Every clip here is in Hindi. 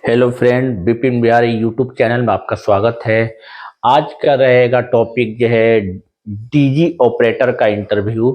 Hello friend, Vipin Bihari YouTube channel में आपका स्वागत है। आज का रहेगा टॉपिक जो है डीजी ऑपरेटर का इंटरव्यू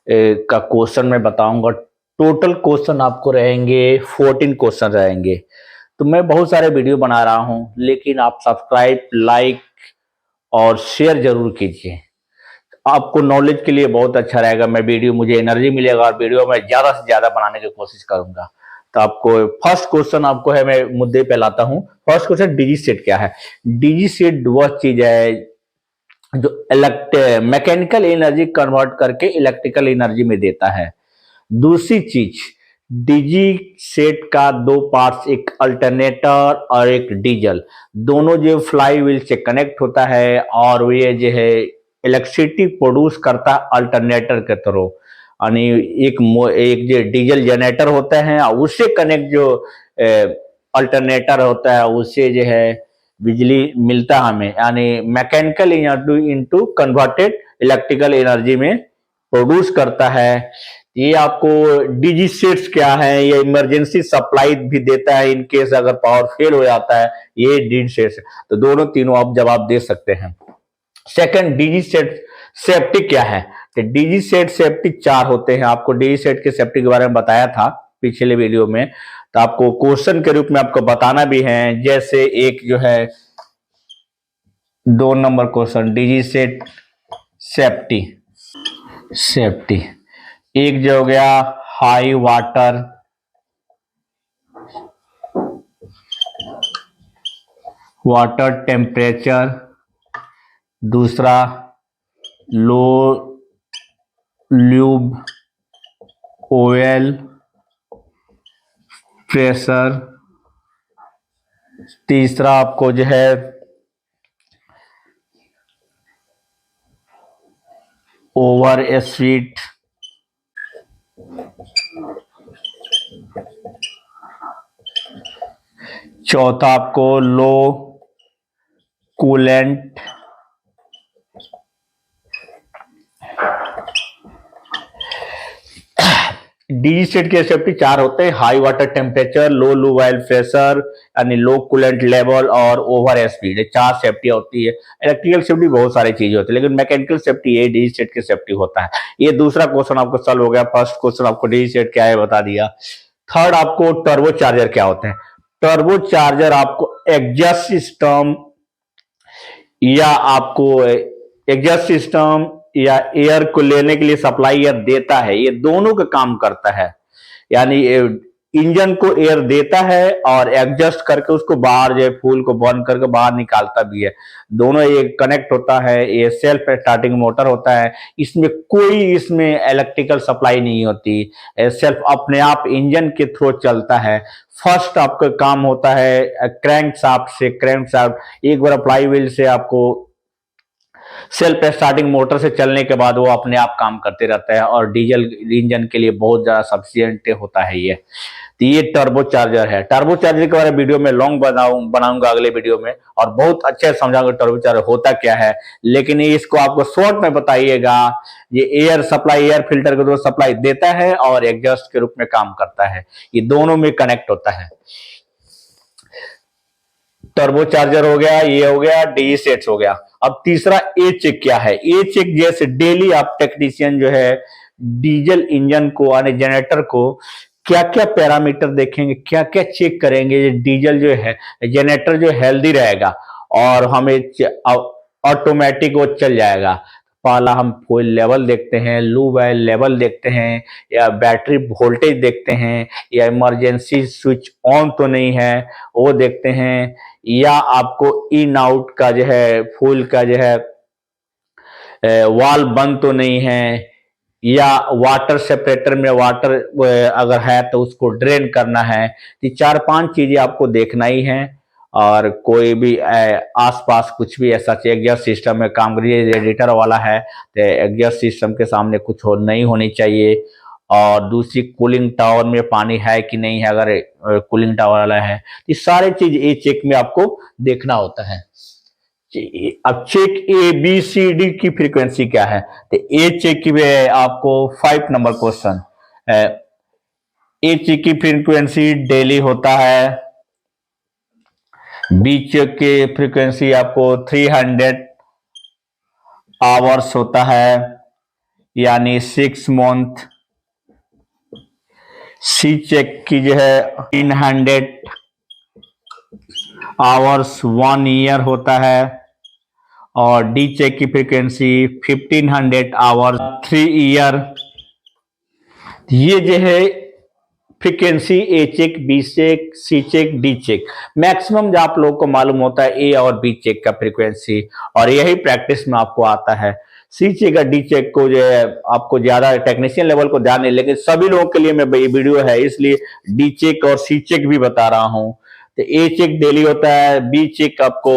का क्वेश्चन मैं बताऊंगा। टोटल क्वेश्चन आपको रहेंगे 14 क्वेश्चन रहेंगे। तो मैं बहुत सारे वीडियो बना रहा हूं, लेकिन आप सब्सक्राइब, लाइक और शेयर जरूर कीजिए। आपको नॉलेज के लिए बहुत अच्छा रहेगा। मैं वीडियो मुझे एनर्जी मिलेगा और वीडियो में ज्यादा से ज्यादा बनाने की कोशिश करूंगा। तो आपको फर्स्ट क्वेश्चन आपको है, मैं मुद्दे पे लाता हूं। फर्स्ट क्वेश्चन, डीजी सेट क्या है? डीजी सेट वह चीज है जो मैकेनिकल एनर्जी कन्वर्ट करके इलेक्ट्रिकल एनर्जी में देता है। दूसरी चीज, डीजी सेट का दो पार्ट्स, एक अल्टरनेटर और एक डीजल, दोनों जो फ्लाई व्हील से कनेक्ट होता है और ये जो है इलेक्ट्रिसिटी प्रोड्यूस करता है अल्टरनेटर के थ्रू। यानी एक जो डीजल जनरेटर होता है और उससे कनेक्ट जो अल्टरनेटर होता है, उससे जो है बिजली मिलता है हमें। यानी mechanical energy into converted electrical energy में प्रोड्यूस करता है। ये आपको डीजी सेट्स क्या है, ये इमरजेंसी सप्लाई भी देता है इन केस अगर पावर फेल हो जाता है। ये डीजी सेट्स, तो दोनों तीनों आप जवाब दे सकते हैं। सेकंड, डीजी सेट सेफ्टी क्या है? तो डीजी सेट सेफ्टी चार होते हैं। आपको डीजी सेट के सेफ्टी के बारे में बताया था पिछले वीडियो में, तो आपको क्वेश्चन के रूप में आपको बताना भी है। जैसे एक जो है 2 number question, DG set safety safety एक जो हो गया हाई वाटर टेम्परेचर, दूसरा लो ल्यूब ऑयल प्रेशर, तीसरा आपको जो है ओवर स्पीड, चौथा आपको लो कूलेंट, डीजी सेट के सेफ्टी चार होते हैं, हाई वाटर टेम्परेचर, लो लूब ऑयल प्रेशर यानी लो कूलेंट लेवल और ओवर स्पीड। चार सेफ्टी होती है। इलेक्ट्रिकल सेफ्टी बहुत सारी चीजें होती है, लेकिन मैकेनिकल सेफ्टी ये डीजी सेट की सेफ्टी होता है। ये दूसरा क्वेश्चन आपको सॉल्व हो गया। फर्स्ट क्वेश्चन आपको डीजी सेट क्या है बता दिया। थर्ड, आपको टर्बो चार्जर क्या होते हैं? टर्बो चार्जर आपको एग्जॉस्ट सिस्टम या आपको एग्जॉस्ट सिस्टम या एयर को लेने के लिए सप्लाई एयर देता है। ये दोनों का काम करता है। यानी इंजन को एयर देता है और एडजस्ट करके उसको बाहर जो है फ्यूल को बर्न करके बाहर निकालता भी है। दोनों ये कनेक्ट होता है। ये सेल्फ स्टार्टिंग मोटर होता है। इसमें इलेक्ट्रिकल सप्लाई नहीं होती, सेल्फ अपने आप इंजन के थ्रू चलता है। फर्स्ट आपका काम होता है क्रैंक शाफ्ट से। क्रैंक शाफ्ट एक बार फ्लाई व्हील से आपको सेल्फ स्टार्टिंग मोटर से चलने के बाद वो अपने आप काम करते रहता है और डीजल इंजन के लिए बहुत ज्यादा सफिशियंट होता है ये। तो ये टर्बो चार्जर है। टर्बो चार्जर के बारे में वीडियो में लॉन्ग बनाऊंगा अगले वीडियो में, और बहुत अच्छे से समझाऊंगा टर्बो चार्जर होता क्या है। लेकिन इसको आपको शॉर्ट में बताइएगा। ये एयर सप्लाई, एयर फिल्टर के द्वारा सप्लाई देता है और एग्जॉस्ट के रूप में काम करता है। ये दोनों में कनेक्ट होता है। टर्बो चार्जर हो गया, ये हो गया, डीजी सेट्स हो गया। अब तीसरा ए चेक क्या है? ए चेक जैसे डेली आप टेक्नीशियन जो है डीजल इंजन को यानी जनरेटर को क्या क्या पैरामीटर देखेंगे, क्या क्या चेक करेंगे। डीजल जो है जनरेटर जो हेल्दी रहेगा और हमें ऑटोमेटिक वो चल जाएगा। पहला हम फ्यूल लेवल देखते हैं, लूब ऑयल लेवल देखते हैं, या बैटरी वोल्टेज देखते हैं, या इमरजेंसी स्विच ऑन तो नहीं है वो देखते हैं, या आपको इन आउट का जो है फ्यूल का जो है वाल बंद तो नहीं है, या वाटर सेपरेटर में वाटर अगर है तो उसको ड्रेन करना है। ये चार पांच चीजें आपको देखना ही है। और कोई भी आसपास कुछ भी ऐसा एग्जॉस्ट सिस्टम में काम करिए, रेडिएटर वाला है तो एग्जॉस्ट सिस्टम के सामने कुछ हो नहीं होनी चाहिए। और दूसरी, कूलिंग टावर में पानी है कि नहीं है, अगर कूलिंग टावर वाला है। ये सारे चीज ए चेक में आपको देखना होता है। अब check A B C D की फ्रीक्वेंसी क्या है? तो ए चेक की आपको 5 नंबर क्वेश्चन, ए चेक की फ्रीक्वेंसी डेली होता है, बी चेक की फ्रीक्वेंसी आपको 300 आवर्स होता है, यानी 6 मंथ। सी चेक की जो है 300 आवर्स 1 ईयर होता है, और डी चेक की फ्रीक्वेंसी 1500 आवर्स 3 ईयर। ये जो है फ्रीक्वेंसी ए चेक, बी चेक, सी चेक, डी चेक, मैक्सिमम जो आप लोगों को मालूम होता है ए और बी चेक का फ्रीक्वेंसी, और यही प्रैक्टिस में आपको आता है। सी चेक और डी चेक को जो है आपको ज्यादा टेक्नीशियन लेवल को ध्यान नहीं, लेकिन सभी लोगों के लिए मैं ये वीडियो है इसलिए डी चेक और सी चेक भी बता रहा हूं। तो ए चेक डेली होता है, बी चेक आपको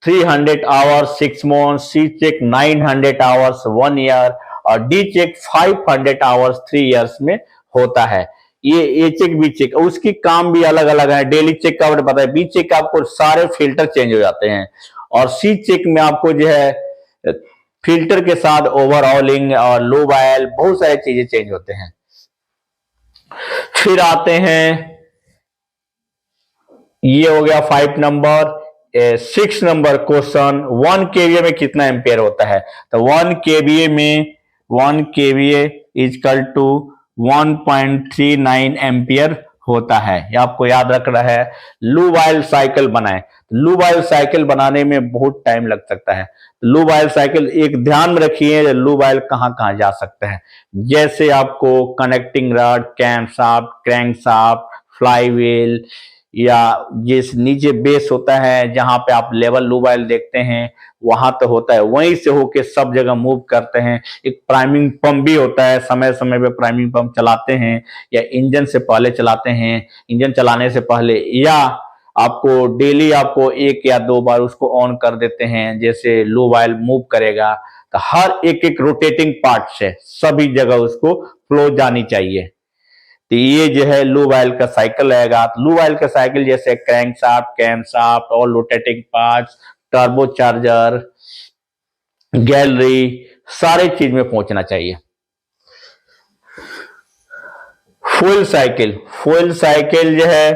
300 आवर्स 6 मंथ, सी चेक 900 आवर्स 1 ईयर, और डी चेक 500 आवर्स 3 ईयर्स में होता है। ये ए चेक बी चेक, उसकी काम भी अलग अलग है। डेली चेक का पता है, बी चेक का आपको सारे फिल्टर चेंज हो जाते हैं, और सी चेक में आपको जो है फिल्टर के साथ ओवरऑलिंग और लो वायल बहुत सारी चीजें चेंज होते हैं। फिर आते हैं, ये हो गया 5 नंबर। 6 नंबर क्वेश्चन, 1 kVA में कितना एम्पेयर होता है? तो 1 kVA में 1 kVA इजकल टू 1.39 एम्पियर होता है। ये आपको याद रखना है। लू वाइल साइकिल बनाए, लू वाइल साइकिल बनाने में बहुत टाइम लग सकता है। लू वाइल साइकिल एक ध्यान में रखिए, लू वाइल कहां कहां जा सकते हैं। जैसे आपको connecting rod, camshaft, crankshaft, flywheel, या जिस नीचे बेस होता है जहां पे आप लेवल लू वाइल देखते हैं वहां तो होता है, वहीं से होके सब जगह मूव करते हैं। एक प्राइमिंग पंप भी होता है, समय समय पे प्राइमिंग पंप चलाते हैं, या इंजन से पहले चलाते हैं, इंजन चलाने से पहले, या आपको डेली आपको 1 या 2 बार उसको ऑन कर देते हैं, जैसे लो वाइल मूव करेगा तो हर एक एक रोटेटिंग पार्ट से सभी जगह उसको फ्लो जानी चाहिए। तो ये जो है लो वाइल का साइकिल रहेगा। लो वाइल का साइकिल जैसे क्रैंक शाफ्ट, कैम शाफ्ट, और rotating parts, turbo charger, gallery, सारे चीज में पहुंचना चाहिए। फुल साइकिल, फुल साइकिल जो है,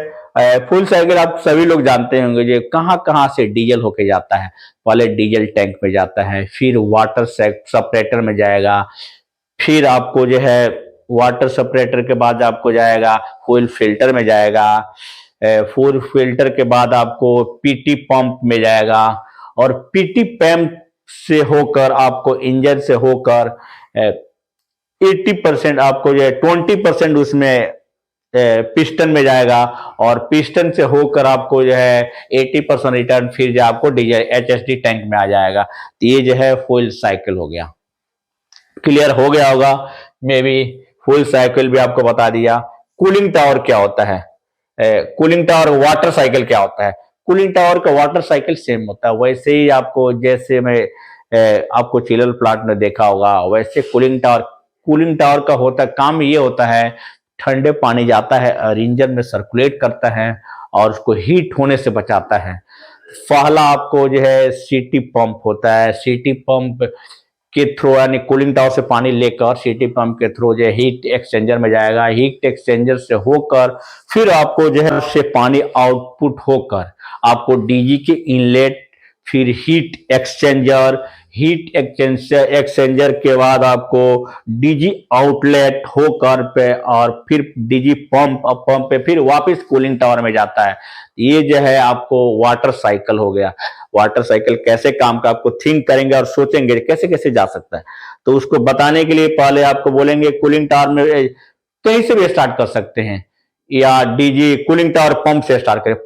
फुल साइकिल आप सभी लोग जानते होंगे, जो कहां कहां से डीजल होके जाता है। पहले डीजल टैंक में जाता है, फिर वाटर सेपरेटर में जाएगा, फिर आपको जो है वाटर सेपरेटर के बाद आपको जाएगा फ्यूल फिल्टर में जाएगा, फ्यूल फिल्टर के बाद आपको पीटी पंप में जाएगा, और पीटी पंप से होकर आपको इंजन से होकर 80% आपको जो है 20% उसमें पिस्टन में जाएगा, और पिस्टन से होकर आपको जो है 80% रिटर्न फिर जो आपको डीजल एचएसडी टैंक में आ जाएगा। तो ये जो है फुल साइकिल हो गया। क्लियर हो गया होगा मे बी। फुल साइकिल भी आपको बता दिया। कूलिंग टावर क्या होता है? कूलिंग टावर, वाटर साइकिल क्या होता है? कूलिंग टावर का वाटर साइकिल सेम होता है, वैसे ही आपको जैसे मैं आपको चिलर प्लांट में देखा होगा वैसे कूलिंग टावर, कूलिंग टावर का होता काम ये होता है, ठंडे पानी जाता है और इंजन में सर्कुलेट करता है और उसको हीट होने से बचाता है। पहला आपको जो है सीटी पंप होता है, सीटी पंप के थ्रू यानी कूलिंग टावर से पानी लेकर सीटी पंप के थ्रू जो हीट एक्सचेंजर में जाएगा, हीट एक्सचेंजर से होकर फिर आपको जो है उससे पानी आउटपुट होकर आपको डीजी के इनलेट, फिर हीट एक्सचेंजर के बाद आपको डीजी आउटलेट होकर पे, और फिर डीजी पंप, और पंप पे फिर वापस कूलिंग टावर में जाता है। ये जो है आपको वाटर साइकिल हो गया। वाटर साइकिल कैसे काम का आपको थिंक करेंगे और सोचेंगे कैसे कैसे जा सकता है, तो उसको बताने के लिए पहले आपको बोलेंगे कूलिंग टावर में कहीं से भी स्टार्ट कर सकते हैं, या डीजी कूलिंग टावर पंप से स्टार्ट करें,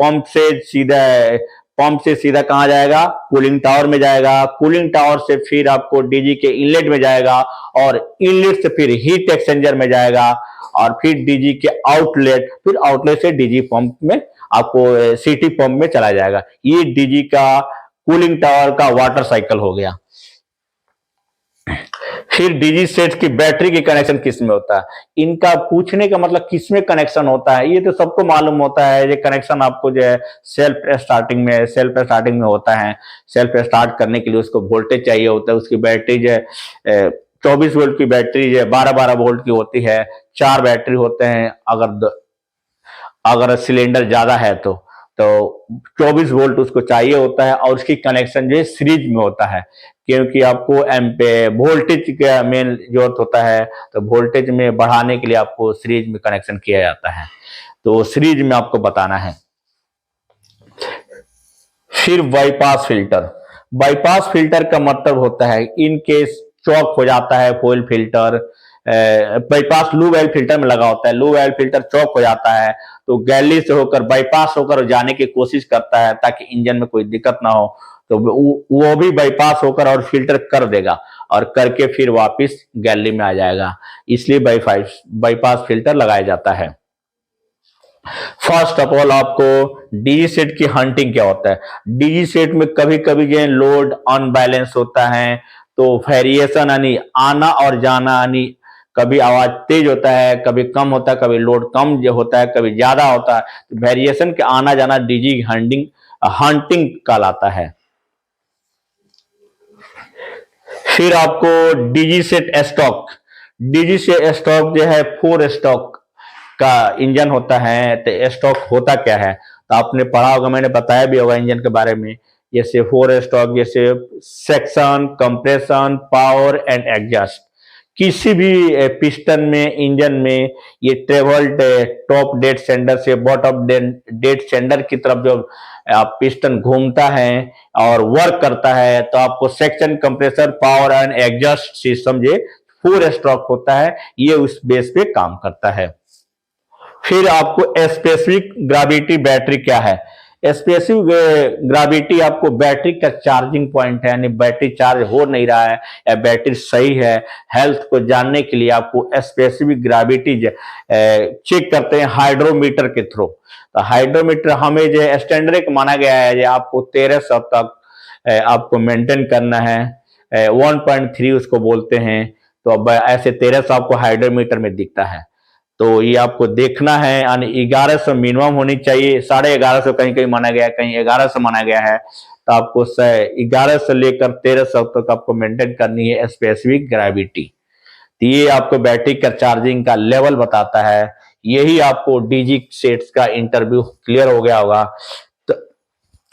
पंप से सीधा कहां जाएगा? कूलिंग टावर में जाएगा, कूलिंग टावर से फिर आपको डीजी के इनलेट में जाएगा, और इनलेट से फिर हीट एक्सचेंजर में जाएगा, और फिर डीजी के आउटलेट, फिर आउटलेट से डीजी पंप में आपको सिटी पंप में चला जाएगा। ये डीजी का कूलिंग टावर का वाटर साइकिल हो गया। फिर डीजी सेट की बैटरी की कनेक्शन किस में होता है? इनका पूछने का मतलब किस में कनेक्शन होता है, ये तो सबको मालूम होता है। ये कनेक्शन आपको जो है सेल्फ स्टार्टिंग में होता है। सेल्फ स्टार्ट करने के लिए उसको वोल्टेज चाहिए होता है। उसकी बैटरी जो है 24 वोल्ट की बैटरी जो है 12-12 वोल्ट की होती है। 4 बैटरी होते हैं अगर सिलेंडर ज्यादा है तो। तो 24 वोल्ट उसको चाहिए होता है और उसकी कनेक्शन जो है सीरीज में होता है, क्योंकि आपको एम्पे वोल्टेज का मेन जरूरत होता है, तो वोल्टेज में बढ़ाने के लिए आपको सीरीज में कनेक्शन किया जाता है, तो सीरीज में आपको बताना है। फिर बाईपास फिल्टर, बाईपास फिल्टर का मतलब होता है इन केस चौक हो जाता है फॉइल फिल्टर, बाईपास लो वैल फिल्टर में लगा होता है, लो वैल फिल्टर चौक हो जाता है तो गैली से होकर बाईपास होकर जाने की कोशिश करता है ताकि इंजन में कोई दिक्कत ना हो, तो वो भी बाईपास होकर और फिल्टर कर देगा और करके फिर वापस गैली में आ जाएगा, इसलिए बाईपास फिल्टर लगाया जाता है। फर्स्ट ऑफ ऑल आपको डीजी सेट की हंटिंग क्या होता है। डीजी सेट में कभी कभी जो लोड अनबैलेंस होता है तो वेरिएशन यानी आना और जाना, यानी कभी आवाज तेज होता है, कभी कम होता है, कभी लोड कम जो होता है, कभी ज्यादा होता है, तो वेरिएशन के आना जाना डीजी हंटिंग हंटिंग कहलाता है। फिर आपको डीजी सेट स्टॉक, डीजी से स्टॉक जो है 4 स्टॉक का इंजन होता है, तो स्टॉक होता क्या है तो आपने पढ़ा होगा, मैंने बताया भी होगा इंजन के बारे में। जैसे 4 स्टॉक जैसे section, compression, power and exhaust. किसी भी पिस्टन में, इंजन में ये ट्रेवल टॉप डेड सेंडर से बॉटम डेड सेंडर की तरफ जो आप पिस्टन घूमता है और वर्क करता है, तो आपको section, compressor, power and exhaust system जो 4 स्ट्रोक होता है, ये उस बेस पे काम करता है। फिर आपको स्पेसिफिक ग्रेविटी बैटरी क्या है। स्पेसिफिक ग्रेविटी आपको बैटरी का चार्जिंग पॉइंट है, यानी बैटरी चार्ज हो नहीं रहा है या बैटरी सही है, हेल्थ को जानने के लिए आपको स्पेसिफिक ग्रेविटी चेक करते हैं हाइड्रोमीटर के थ्रू। तो हाइड्रोमीटर हमें जो स्टैंडर्ड माना गया है, जो आपको 1300 तक आपको मेंटेन करना है, 1.3 उसको बोलते हैं, तो अब ऐसे 1300 आपको हाइड्रोमीटर में दिखता है, तो ये आपको देखना है, यानी 1100 मिनिमम होनी चाहिए, 1150 कहीं कहीं माना गया है, कहीं 1100 माना गया है, तो आपको 11 से लेकर 1300 तक आपको मेंटेन करनी है स्पेसिफिक ग्रेविटी। तो ये आपको बैटरी का चार्जिंग का लेवल बताता है। यही आपको डीजी सेट्स का इंटरव्यू क्लियर हो गया होगा। तो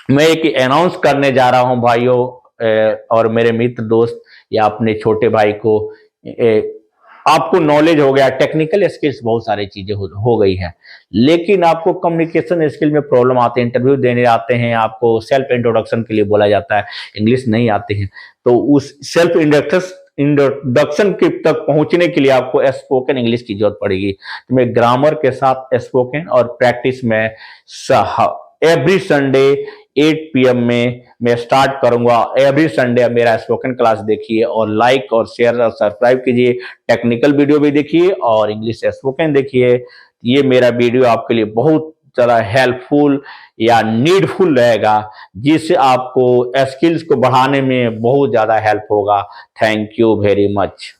मैं एक अनाउंस करने जा रहा हूं भाइयों और मेरे मित्र दोस्त या अपने छोटे भाई को, आपको नॉलेज हो गया, टेक्निकल स्किल्स बहुत सारी चीजें हो गई है, लेकिन आपको कम्युनिकेशन स्किल में प्रॉब्लम आते हैं, इंटरव्यू देने आते हैं, आपको सेल्फ इंट्रोडक्शन के लिए बोला जाता है, इंग्लिश नहीं आती है, तो उस सेल्फ इंट्रोडक्शन के तक पहुंचने के लिए आपको स्पोकन इंग्लिश की जरूरत पड़ेगी। तो मैं ग्रामर के साथ स्पोकन और प्रैक्टिस में एवरी संडे 8 PM में मैं स्टार्ट करूंगा। एवरी संडे मेरा स्पोकन क्लास देखिए और लाइक और शेयर और सब्सक्राइब कीजिए, टेक्निकल वीडियो भी देखिए और इंग्लिश स्पोकन देखिए। ये मेरा वीडियो आपके लिए बहुत ज़्यादा हेल्पफुल या नीडफुल रहेगा, जिससे आपको स्किल्स को बढ़ाने में बहुत ज़्यादा हेल्प होगा। Thank you very much.